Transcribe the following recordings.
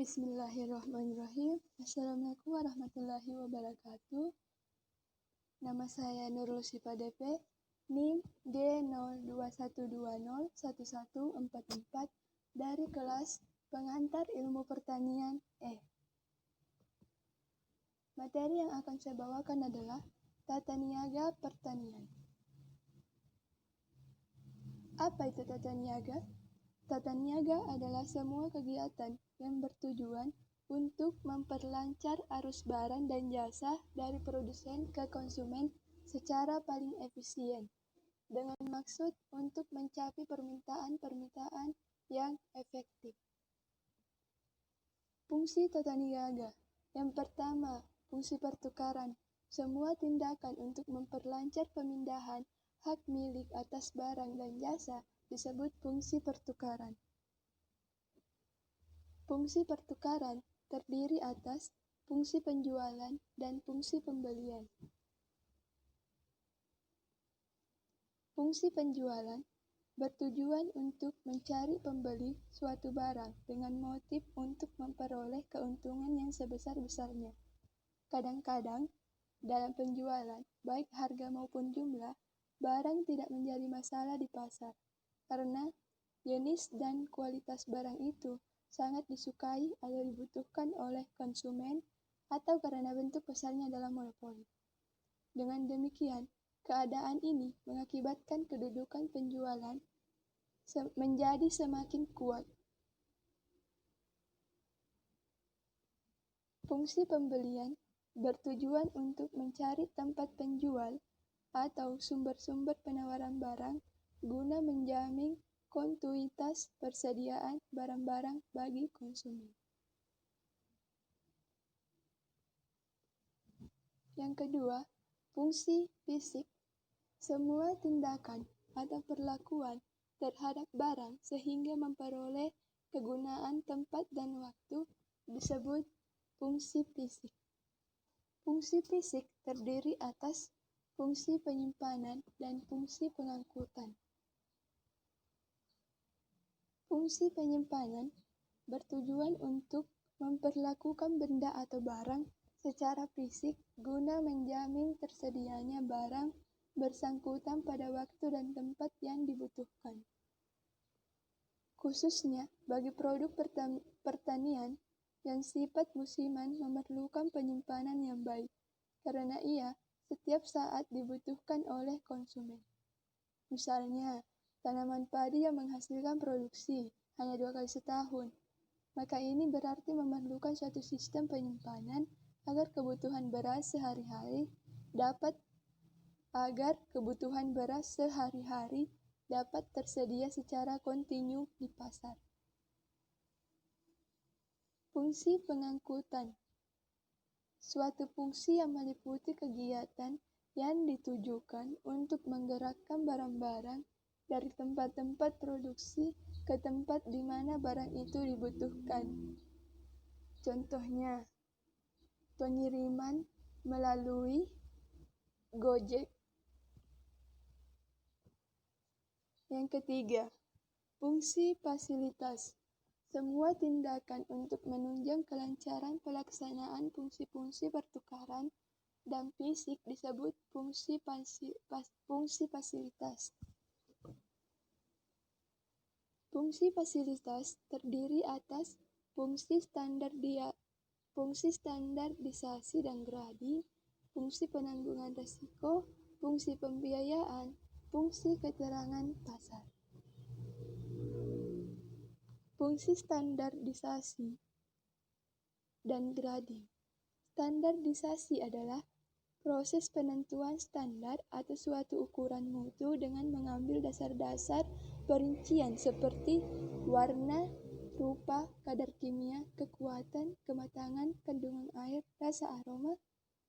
Bismillahirrahmanirrahim. Assalamualaikum warahmatullahi wabarakatuh. Nama saya Nurul Syifa DP, NIM D0212011144 dari kelas Pengantar Ilmu Pertanian E. Materi yang akan saya bawakan adalah tata niaga pertanian. Apa itu tata niaga? Tata niaga adalah semua kegiatan yang bertujuan untuk memperlancar arus barang dan jasa dari produsen ke konsumen secara paling efisien, dengan maksud untuk mencapai permintaan yang efektif. Fungsi tata niaga. Yang pertama, fungsi pertukaran. Semua tindakan untuk memperlancar pemindahan hak milik atas barang dan jasa disebut fungsi pertukaran. Fungsi pertukaran terdiri atas fungsi penjualan dan fungsi pembelian. Fungsi penjualan bertujuan untuk mencari pembeli suatu barang dengan motif untuk memperoleh keuntungan yang sebesar-besarnya. Kadang-kadang, dalam penjualan, baik harga maupun jumlah, barang tidak menjadi masalah di pasar, karena jenis dan kualitas barang itu sangat disukai atau dibutuhkan oleh konsumen atau karena bentuk pasarnya adalah monopoli. Dengan demikian, keadaan ini mengakibatkan kedudukan penjualan menjadi semakin kuat. Fungsi pembelian bertujuan untuk mencari tempat penjual atau sumber-sumber penawaran barang guna menjamin kontinuitas persediaan barang-barang bagi konsumen. Yang kedua, fungsi fisik. Semua tindakan atau perlakuan terhadap barang sehingga memperoleh kegunaan tempat dan waktu disebut fungsi fisik. Fungsi fisik terdiri atas fungsi penyimpanan dan fungsi pengangkutan. Fungsi penyimpanan bertujuan untuk memperlakukan benda atau barang secara fisik guna menjamin tersedianya barang bersangkutan pada waktu dan tempat yang dibutuhkan. Khususnya bagi produk pertanian yang sifat musiman memerlukan penyimpanan yang baik, karena ia setiap saat dibutuhkan oleh konsumen. Misalnya, tanaman padi yang menghasilkan produksi hanya 2 kali setahun, maka ini berarti memerlukan suatu sistem penyimpanan agar kebutuhan beras sehari-hari dapat tersedia secara kontinu di pasar. Fungsi pengangkutan. Suatu fungsi yang meliputi kegiatan yang ditujukan untuk menggerakkan barang-barang dari tempat-tempat produksi ke tempat di mana barang itu dibutuhkan. Contohnya, pengiriman melalui Gojek. Yang ketiga, fungsi fasilitas. Semua tindakan untuk menunjang kelancaran pelaksanaan fungsi-fungsi pertukaran dan fisik disebut fungsi fasilitas. Fungsi fasilitas terdiri atas fungsi standarisasi dan grading, fungsi penanggungan risiko, fungsi pembiayaan, fungsi keterangan pasar. Fungsi standarisasi dan grading. Standarisasi adalah proses penentuan standar atau suatu ukuran mutu dengan mengambil dasar-dasar perincian seperti warna, rupa, kadar kimia, kekuatan, kematangan, kandungan air, rasa aroma,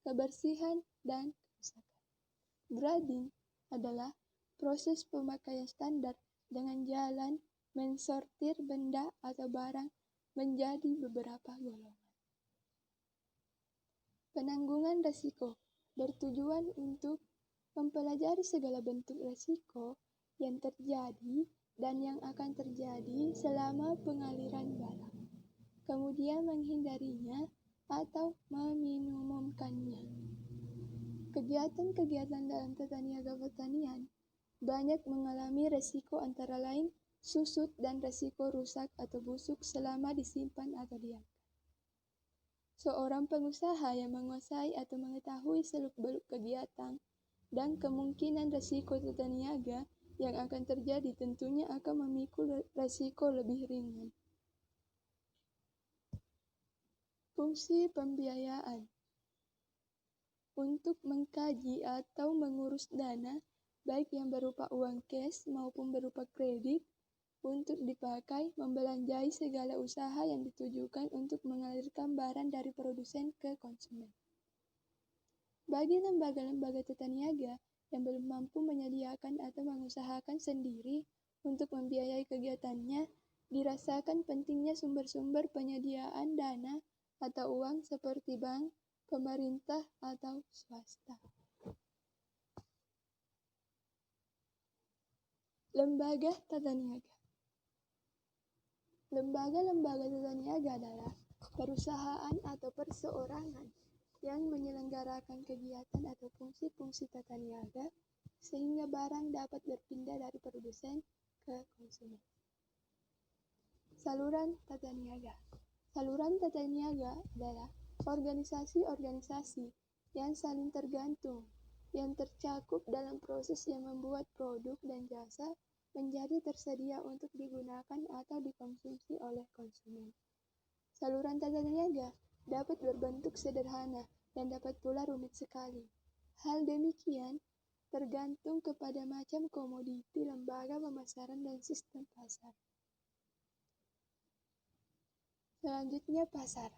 kebersihan, dan kerusakan. Grading adalah proses pemakaian standar dengan jalan mensortir benda atau barang menjadi beberapa golongan. Penanggungan risiko bertujuan untuk mempelajari segala bentuk risiko yang terjadi dan yang akan terjadi selama pengaliran barang. kemudian menghindarinya atau meminimumkannya. Kegiatan-kegiatan dalam tata niaga pertanian banyak mengalami resiko antara lain susut dan resiko rusak atau busuk selama disimpan atau diam. Seorang pengusaha yang menguasai atau mengetahui seluk-beluk kegiatan dan kemungkinan resiko tata niaga yang akan terjadi tentunya akan memikul resiko lebih ringan. Fungsi pembiayaan untuk mengkaji atau mengurus dana, baik yang berupa uang cash maupun berupa kredit, untuk dipakai membelanjai segala usaha yang ditujukan untuk mengalirkan barang dari produsen ke konsumen. Bagi lembaga-lembaga tata niaga yang belum mampu menyediakan atau mengusahakan sendiri untuk membiayai kegiatannya, dirasakan pentingnya sumber-sumber penyediaan dana atau uang seperti bank, pemerintah, atau swasta. Lembaga tata niaga. Lembaga-lembaga tata niaga adalah perusahaan atau perseorangan yang menyelenggarakan kegiatan atau fungsi-fungsi tata niaga sehingga barang dapat berpindah dari produsen ke konsumen. Saluran tata niaga. Saluran tata niaga adalah organisasi-organisasi yang saling tergantung, yang tercakup dalam proses yang membuat produk dan jasa menjadi tersedia untuk digunakan atau dikonsumsi oleh konsumen. Saluran tata niaga dapat berbentuk sederhana dan dapat pula rumit sekali. Hal demikian tergantung kepada macam komoditi, lembaga pemasaran, dan sistem pasar. Selanjutnya pasar.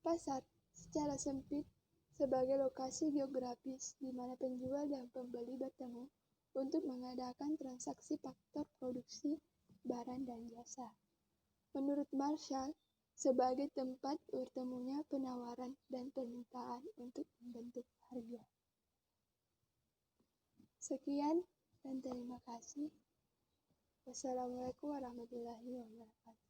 Pasar secara sempit sebagai lokasi geografis di mana penjual dan pembeli bertemu untuk mengadakan transaksi faktor produksi barang dan jasa. Menurut Marshall, sebagai tempat bertemunya penawaran dan permintaan untuk membentuk harga. Sekian dan terima kasih. Wassalamualaikum warahmatullahi wabarakatuh.